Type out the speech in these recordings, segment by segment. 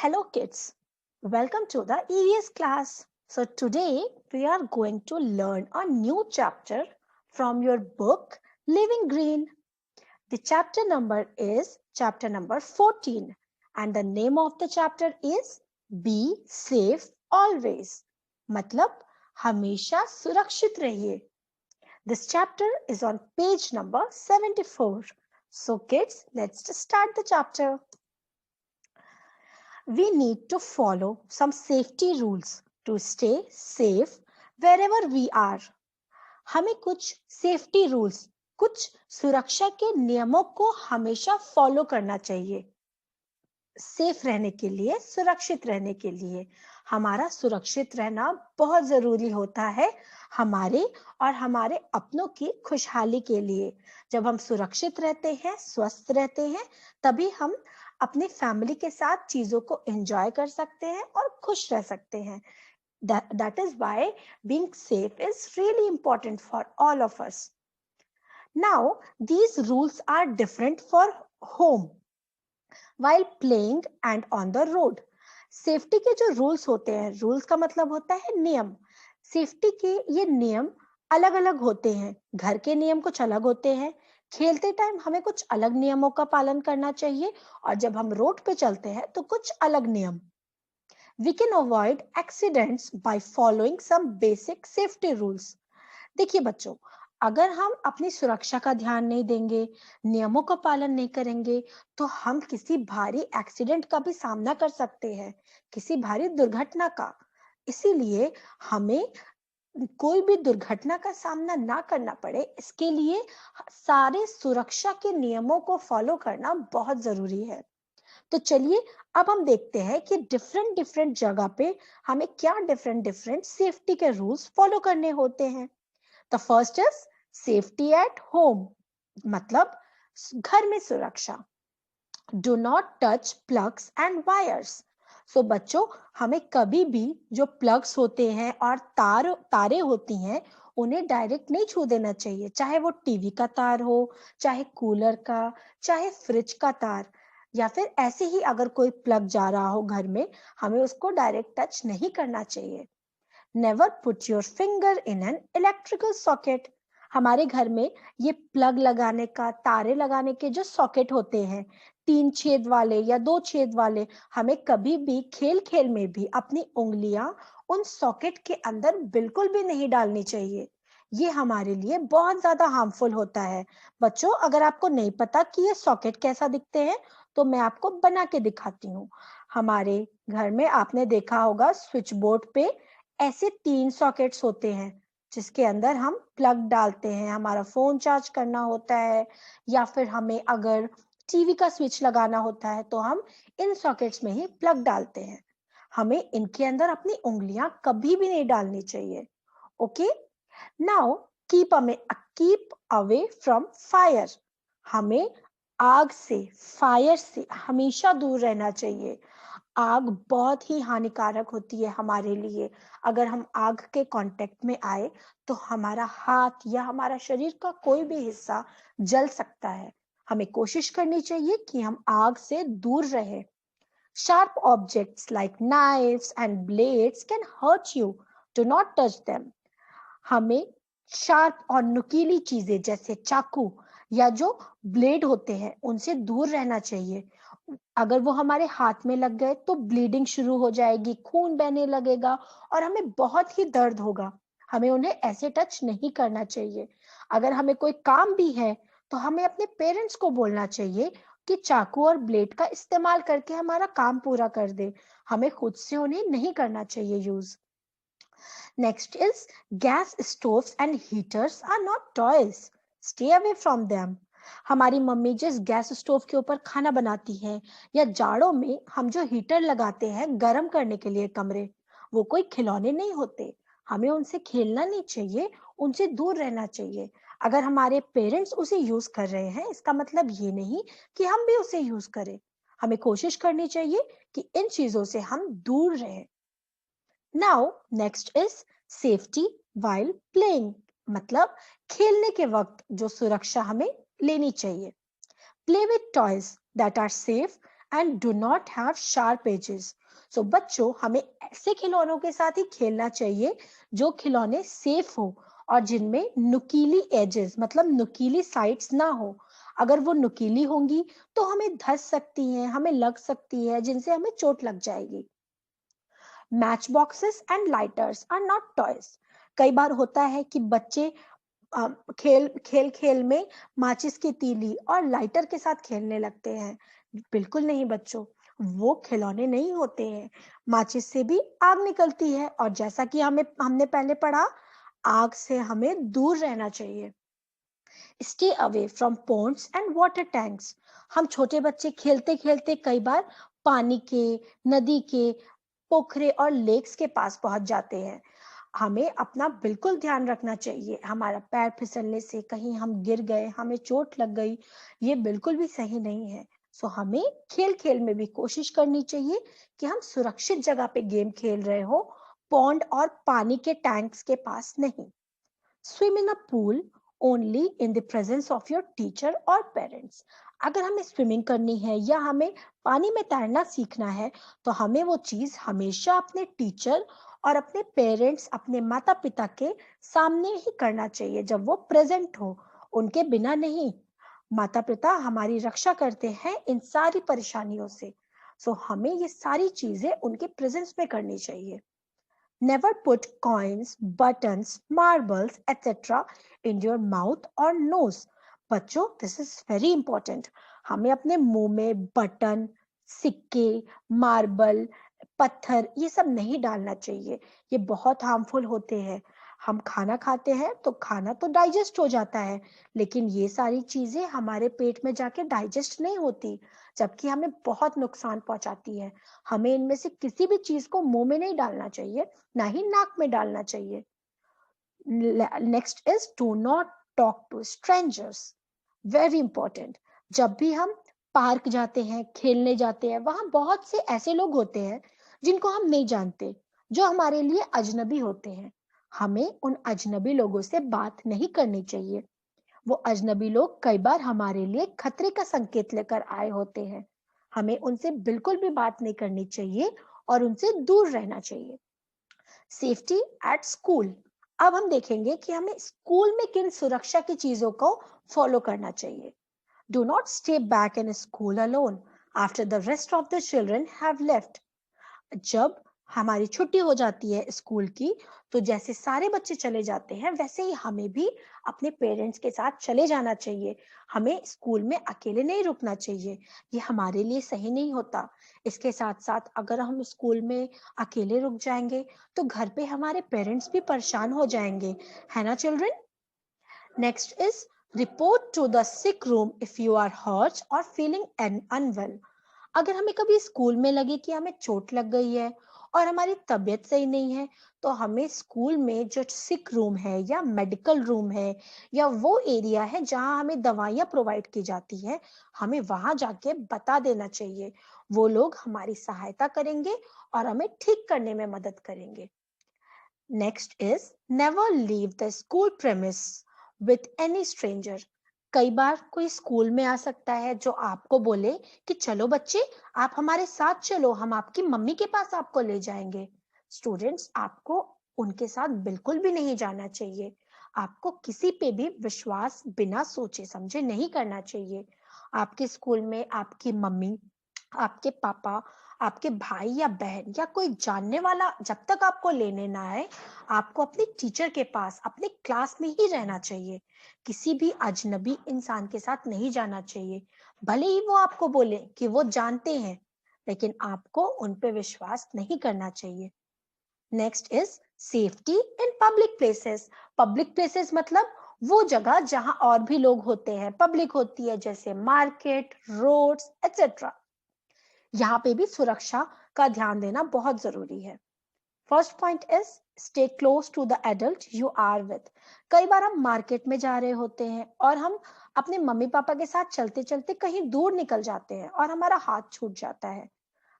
Hello kids, welcome to the EVS class. So today we are going to learn a new chapter from your book Living Green. The chapter number is chapter number 14 and the name of the chapter is Be Safe Always. मतलब हमेशा सुरक्षित रहिए. This chapter is on page number 74. So kids, let's start the chapter. We need to follow some safety rules to stay safe wherever we are. हमें कुछ safety rules, कुछ सुरक्षा के नियमों को हमेशा फॉलो करना चाहिए. सेफ रहने के लिए, सुरक्षित रहने के लिए हमारा सुरक्षित रहना बहुत जरूरी होता है हमारे और हमारे अपनों की खुशहाली के लिए. जब हम सुरक्षित रहते हैं, स्वस्थ रहते हैं, तभी हम अपनी फैमिली के साथ चीजों को एंजॉय कर सकते हैं और खुश रह सकते हैं. That is why being safe is really important for all of us. Now, these rules are different for home, while playing and on the road. Safety के जो रूल्स होते हैं, रूल्स का मतलब होता है नियम. सेफ्टी के ये नियम अलग अलग होते हैं. घर के नियम कुछ अलग होते हैं. खेलते टाइम हमें कुछ अलग नियमों का पालन करना चाहिए और जब हम रोड पे चलते हैं तो कुछ अलग नियम. We can avoid accidents by following some basic safety rules. देखिए बच्चों, अगर हम अपनी सुरक्षा का ध्यान नहीं देंगे, नियमों का पालन नहीं करेंगे, तो हम किसी भारी एक्सीडेंट का भी सामना कर सकते हैं, किसी भारी दुर्घटना का. इसीलिए हमें कोई भी दुर्घटना का सामना ना करना पड़े, इसके लिए सारे सुरक्षा के नियमों को फॉलो करना बहुत जरूरी है. तो चलिए अब हम देखते हैं कि डिफरेंट जगह पे हमें क्या डिफरेंट सेफ्टी के रूल्स फॉलो करने होते हैं. The first is safety at home, मतलब घर में सुरक्षा. Do not touch plugs and wires. So बच्चों, हमें कभी भी जो प्लग्स होते हैं और तारे होती हैं, उन्हें डायरेक्ट नहीं छू देना चाहिए. चाहे वो टीवी का तार हो, चाहे कूलर का, चाहे फ्रिज का तार, या फिर ऐसे ही अगर कोई प्लग जा रहा हो घर में, हमें उसको डायरेक्ट टच नहीं करना चाहिए. Never put your finger in an electrical socket. हमारे घर में ये प्लग लगाने का, तारे लगाने के जो सॉकेट होते हैं, 3 छेद वाले या 2 छेद वाले, हमें कभी भी खेल खेल में भी अपनी उंगलियां उन सॉकेट के अंदर बिल्कुल भी नहीं डालनी चाहिए. ये हमारे लिए बहुत ज्यादा हार्मफुल होता है. बच्चों, अगर आपको नहीं पता कि ये सॉकेट कैसा दिखते हैं, तो मैं आपको बना के दिखाती हूँ. हमारे घर में आपने देखा होगा स्विच बोर्ड पे ऐसे 3 सॉकेट्स होते हैं जिसके अंदर हम प्लग डालते हैं. हमारा फोन चार्ज करना होता है या फिर हमें अगर टीवी का स्विच लगाना होता है तो हम इन सॉकेट्स में ही प्लग डालते हैं. हमें इनके अंदर अपनी उंगलियां कभी भी नहीं डालनी चाहिए. Okay, now keep away from fire. हमें आग से, फायर से हमेशा दूर रहना चाहिए. आग बहुत ही हानिकारक होती है हमारे लिए. अगर हम आग के कांटेक्ट में आए तो हमारा हाथ या हमारा शरीर का कोई भी हिस्सा जल सकता है. हमें कोशिश करनी चाहिए कि हम आग से दूर रहें. Sharp objects like knives and blades can hurt you. Do not touch them. हमें शार्प और नुकीली चीजें जैसे चाकू या जो ब्लेड होते हैं, उनसे दूर रहना चाहिए. अगर वो हमारे हाथ में लग गए तो ब्लीडिंग शुरू हो जाएगी, खून बहने लगेगा और हमें बहुत ही दर्द होगा. हमें उन्हें ऐसे टच नहीं करना चाहिए. अगर हमें कोई काम भी है तो हमें अपने पेरेंट्स को बोलना चाहिए कि चाकू और ब्लेड का इस्तेमाल करके हमारा काम पूरा कर दे. हमें खुद से उन्हें नहीं करना चाहिए use. Next is gas stoves and heaters are not toys. Stay away from them. हमारी मम्मी जिस गैस स्टोव के ऊपर खाना बनाती हैं या जाड़ों में हम जो हीटर लगाते हैं गर्म करने के लिए कमरे, वो कोई खिलौने नहीं होते. हमें उनसे खेलना नहीं चाहिए, उनसे दूर रहना चाहिए. अगर हमारे पेरेंट्स उसे यूज कर रहे हैं, इसका मतलब ये नहीं कि हम भी उसे यूज करें. हमें कोशिश करनी चाहिए कि इन चीजों से हम दूर रहें. Now, next is safety while playing. मतलब खेलने के वक्त जो सुरक्षा हमें लेनी चाहिए. Play with toys that are safe and do not have sharp edges. So बच्चों, हमें ऐसे खिलौनों के साथ ही खेलना चाहिए जो खिलौने सेफ हो और जिनमें नुकीली एजेस मतलब नुकीली साइड्स ना हो। अगर वो नुकीली होंगी तो हमें धस सकती हैं, हमें लग सकती है, जिनसे हमें चोट लग जाएगी। Matchboxes and lighters are not toys. कई बार होता है कि बच्चे खेल खेल खेल में माचिस की तीली और लाइटर के साथ खेलने लगते हैं। बिल्कुल नहीं बच्चों, वो खिलौने नहीं होते हैं। माचिस से भी आग निकलती है और जैसा कि हमने पहले पढ़ा, आग से हमें दूर रहना चाहिए। Stay away from ponds and water tanks. हम छोटे बच्चे खेलते खेलते कई बार पानी के, नदी के, पोखरे और लेक्स के पास पहुंच जाते हैं। हमें अपना बिल्कुल ध्यान रखना चाहिए। हमारा पैर फिसलने से कहीं हम गिर गए, हमें चोट लग गई, ये बिल्कुल भी सही नहीं है। सो हमें खेल खेल में भी कोशिश करनी चाहिए कि हम सुरक्षित जगह पे गेम खेल रहे हो, पॉन्ड और पानी के टैंक्स के पास नहीं। Swim in a pool only in the presence of your teacher or parents. अगर हमें स्विमिंग करनी है या हमें पानी में तैरना सीखना है तो हमें वो चीज हमेशा अपने टीचर और अपने पेरेंट्स, अपने माता पिता के सामने ही करना चाहिए, जब वो प्रेजेंट हो, उनके बिना नहीं। माता पिता हमारी रक्षा करते हैं इन सारी परेशानियों से। सो हमें ये सारी चीजें उनके प्रेजेंस में करनी चाहिए। Never put coins, buttons, marbles, etc. in your mouth or nose. बच्चों, this is very important. हमें अपने मुंह में बटन, सिक्के, मार्बल, पत्थर ये सब नहीं डालना चाहिए। ये बहुत हार्मफुल होते हैं। हम खाना खाते हैं तो खाना तो डाइजेस्ट हो जाता है, लेकिन ये सारी चीजें हमारे पेट में जाके डाइजेस्ट नहीं होती, जबकि हमें बहुत नुकसान पहुंचाती है। हमें इनमें से किसी भी चीज को मुंह में नहीं डालना चाहिए, ना ही नाक में डालना चाहिए। Next is do not talk to strangers. Very important. जब भी हम पार्क जाते हैं, खेलने जाते हैं, वहां बहुत से ऐसे लोग होते हैं जिनको हम नहीं जानते, जो हमारे लिए अजनबी होते हैं। हमें उन अजनबी लोगों से बात नहीं करनी चाहिए। वो अजनबी लोग कई बार हमारे लिए खतरे का संकेत लेकर आए होते हैं। हमें उनसे बिल्कुल भी बात नहीं करनी चाहिए और उनसे दूर रहना चाहिए। Safety at school. अब हम देखेंगे कि हमें स्कूल में किन सुरक्षा की चीजों को फॉलो करना चाहिए। Do not stay back in school alone after the rest of the children have left. जब हमारी छुट्टी हो जाती है स्कूल की, तो जैसे सारे बच्चे चले जाते हैं वैसे ही हमें भी अपने पेरेंट्स के साथ चले जाना चाहिए। हमें स्कूल में अकेले नहीं रुकना चाहिए, ये हमारे लिए सही नहीं होता। इसके साथ साथ अगर हम स्कूल में अकेले रुक जाएंगे तो घर पे हमारे पेरेंट्स भी परेशान हो जाएंगे, है ना children? Next is report to the sick room if you are hurt और फीलिंग अनवेल। अगर हमें कभी स्कूल में लगे कि हमें चोट लग गई है और हमारी तबीयत सही नहीं है, तो हमें स्कूल में जो सिक रूम है या मेडिकल रूम है या वो एरिया है जहां हमें दवाइयां प्रोवाइड की जाती है, हमें वहां जाके बता देना चाहिए। वो लोग हमारी सहायता करेंगे और हमें ठीक करने में मदद करेंगे। Next is never leave the school premise with any stranger. कई बार कोई स्कूल में आ सकता है जो आपको बोले कि चलो बच्चे, आप हमारे साथ चलो, हम आपकी मम्मी के पास आपको ले जाएंगे। स्टूडेंट्स, आपको उनके साथ बिल्कुल भी नहीं जाना चाहिए। आपको किसी पे भी विश्वास बिना सोचे समझे नहीं करना चाहिए। आपके स्कूल में आपकी मम्मी, आपके पापा, आपके भाई या बहन या कोई जानने वाला जब तक आपको लेने ना आए, आपको अपने टीचर के पास अपने क्लास में ही रहना चाहिए। किसी भी अजनबी इंसान के साथ नहीं जाना चाहिए। भले ही वो आपको बोले कि वो जानते हैं, लेकिन आपको उन पे विश्वास नहीं करना चाहिए। Next is safety in public places. Public places मतलब वो जगह जहां और भी लोग होते हैं, पब्लिक होती है, जैसे मार्केट, रोड्स एक्सेट्रा। यहाँ पे भी सुरक्षा का ध्यान देना बहुत जरूरी है। First point is stay close to the adult you are with. कई बार हम मार्केट में जा रहे होते हैं और हम अपने मम्मी पापा के साथ चलते चलते कहीं दूर निकल जाते हैं और हमारा हाथ छूट जाता है।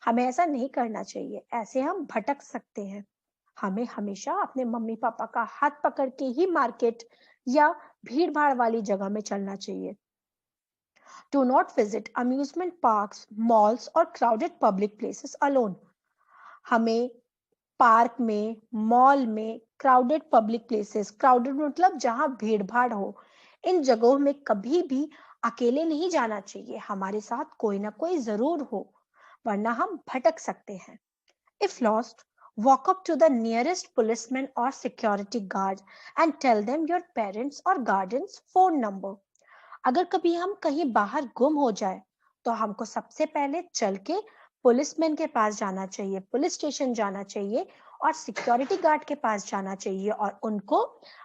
हमें ऐसा नहीं करना चाहिए, ऐसे हम भटक सकते हैं। हमें हमेशा अपने मम्मी पापा का हाथ पकड़ के ही मार्केट या भीड़ भाड़ वाली जगह में चलना चाहिए। Do not visit amusement parks, malls or crowded public places alone. हमें पार्क में, मॉल में, क्राउडेड पब्लिक प्लेसेस, क्राउडेड मतलब जहां भीड़ भाड़ हो, इन जगहों में कभी भी अकेले नहीं जाना चाहिए। हमारे साथ कोई ना कोई जरूर हो, वरना हम भटक सकते हैं। If lost, walk up to the nearest policeman or security guard and tell them your parents or guardian's phone number. अगर कभी हम कहीं बाहर गुम हो जाए तो हमको सबसे पहले चल के पुलिसमैन के पास जाना चाहिए, पुलिस स्टेशन जाना चाहिए और सिक्योरिटी गार्ड के पास जाना चाहिए और उनको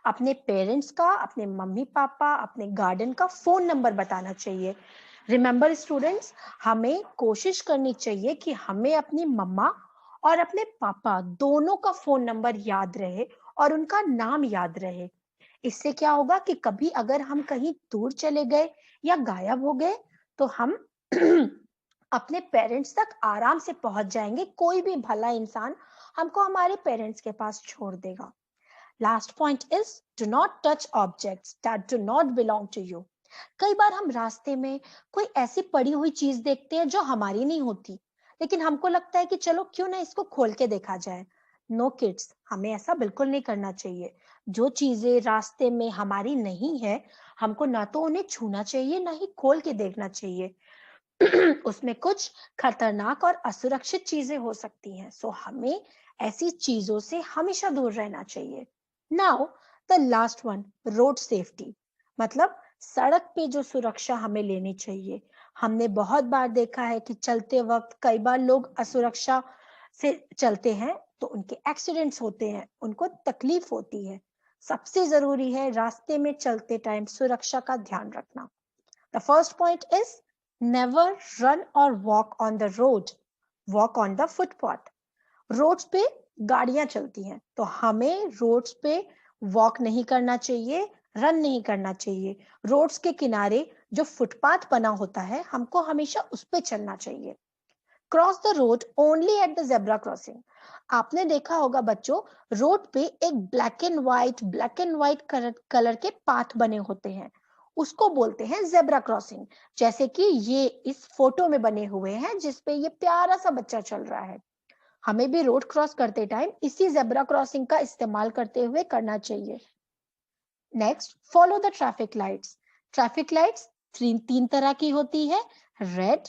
अपने पेरेंट्स का, अपने मम्मी पापा, अपने गार्डन का फोन नंबर बताना चाहिए। रिमेंबर स्टूडेंट्स, हमें कोशिश करनी चाहिए कि हमें अपनी मम्मा और अपने पापा दोनों का फोन नंबर याद रहे और उनका नाम याद रहे। इससे क्या होगा कि कभी अगर हम कहीं दूर चले गए या गायब हो गए तो हम अपने पेरेंट्स तक आराम से पहुंच जाएंगे। कोई भी भला इंसान हमको हमारे पेरेंट्स के पास छोड़ देगा। Last point is do not touch objects that do not belong to you. कई बार हम रास्ते में कोई ऐसी पड़ी हुई चीज देखते हैं जो हमारी नहीं होती, लेकिन हमको लगता है कि चलो क्यों ना इसको खोल के देखा जाए। नो किड्स, हमें ऐसा बिल्कुल नहीं करना चाहिए। जो चीजें रास्ते में हमारी नहीं है, हमको ना तो उन्हें छूना चाहिए ना ही खोल के देखना चाहिए। उसमें कुछ खतरनाक और असुरक्षित चीजें हो सकती हैं, सो हमें ऐसी चीजों से हमेशा दूर रहना चाहिए। Now the last one, road safety, मतलब सड़क पे जो सुरक्षा हमें लेनी चाहिए। हमने बहुत बार देखा है कि चलते वक्त कई बार लोग असुरक्षा से चलते हैं तो उनके एक्सीडेंट्स होते हैं, उनको तकलीफ होती है। सबसे जरूरी है रास्ते में चलते टाइम सुरक्षा का ध्यान रखना। The first point is never run और walk on the road, walk on the footpath. Roads पे गाड़ियां चलती हैं तो हमें रोड्स पे वॉक नहीं करना चाहिए, रन नहीं करना चाहिए। रोड्स के किनारे जो फुटपाथ बना होता है हमको हमेशा उस पे चलना चाहिए। Cross the road only at the zebra crossing. आपने देखा होगा बच्चों, रोड पे एक ब्लैक एंड व्हाइट कलर के पाथ बने होते हैं, उसको बोलते हैं जेब्रा क्रॉसिंग। जैसे कि ये इस फोटो में बने हुए हैं जिसपे ये प्यारा सा बच्चा चल रहा है। हमें भी रोड क्रॉस करते टाइम इसी जेब्रा क्रॉसिंग का इस्तेमाल करते हुए करना चाहिए। Next, follow the traffic lights. Traffic lights तीन तरह की होती है, रेड,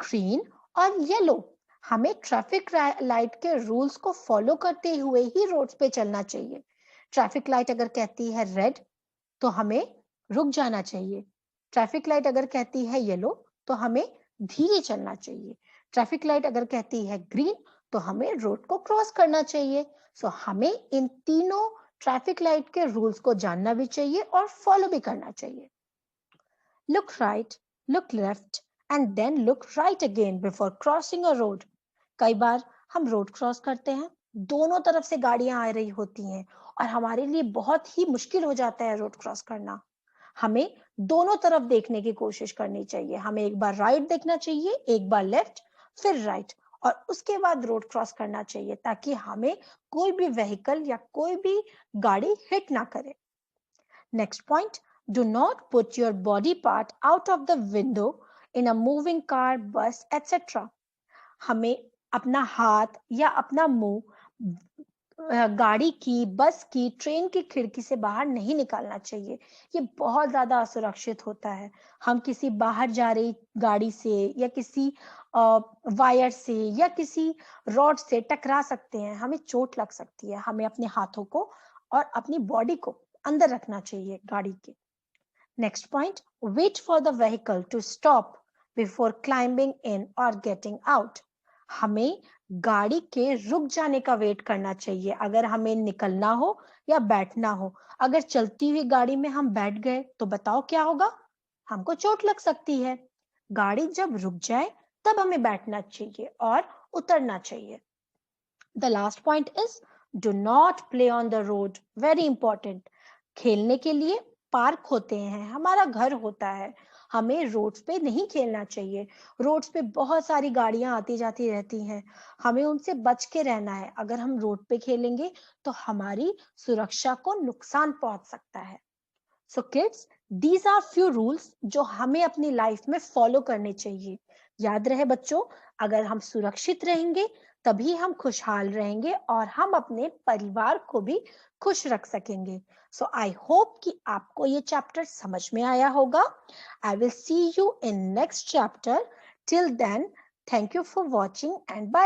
ग्रीन और येलो। हमें ट्रैफिक लाइट के रूल्स को फॉलो करते हुए ही रोड्स पे चलना चाहिए। ट्रैफिक लाइट अगर कहती है रेड तो हमें रुक जाना चाहिए। ट्रैफिक लाइट अगर कहती है येलो तो हमें धीरे चलना चाहिए। ट्रैफिक लाइट अगर कहती है ग्रीन तो हमें रोड को क्रॉस करना चाहिए। सो हमें इन तीनों ट्रैफिक लाइट के रूल्स को जानना भी चाहिए और फॉलो भी करना चाहिए। Look right, look left and then look right again before crossing a road. कई बार हम रोड क्रॉस करते हैं, दोनों तरफ से गाड़ियां आ रही होती हैं और हमारे लिए बहुत ही मुश्किल हो जाता है रोड क्रॉस करना। हमें दोनों तरफ देखने की कोशिश करनी चाहिए। हमें एक बार राइट देखना चाहिए, एक बार लेफ्ट, फिर राइट, और उसके बाद रोड क्रॉस करना चाहिए ताकि हमें कोई भी व्हीकल या कोई भी गाड़ी हिट ना करे। Next point, do not put your body part out of the window in a moving car, बस एटसेट्रा। हमें अपना हाथ या अपना मुंह गाड़ी की, बस की, ट्रेन की खिड़की से बाहर नहीं निकालना चाहिए। ये बहुत ज्यादा असुरक्षित होता है। हम किसी बाहर जा रही गाड़ी से या किसी वायर से या किसी रॉड से टकरा सकते हैं, हमें चोट लग सकती है। हमें अपने हाथों को और अपनी बॉडी को अंदर रखना चाहिए गाड़ी के। Next point, wait for the vehicle to stop before climbing in और गेटिंग आउट। हमें गाड़ी के रुक जाने का वेट करना चाहिए अगर हमें निकलना हो या बैठना हो। अगर चलती हुई गाड़ी में हम बैठ गए तो बताओ क्या होगा? हमको चोट लग सकती है। गाड़ी जब रुक जाए तब हमें बैठना चाहिए और उतरना चाहिए। The last point is do not play on the road, very important. खेलने के लिए पार्क होते हैं, हमारा घर होता है, हमें रोड्स पे नहीं खेलना चाहिए। रोड्स पे बहुत सारी गाड़ियां आती जाती रहती हैं, हमें उनसे बच के रहना है। अगर हम रोड पे खेलेंगे तो हमारी सुरक्षा को नुकसान पहुंच सकता है। So kids, these are few rules जो हमें अपनी लाइफ में फॉलो करने चाहिए। याद रहे बच्चों, अगर हम सुरक्षित रहेंगे तभी हम खुशहाल रहेंगे और हम अपने परिवार को भी खुश रख सकेंगे। सो आई होप कि आपको ये चैप्टर समझ में आया होगा। I will see you in next chapter. Till then, thank you for watching and bye.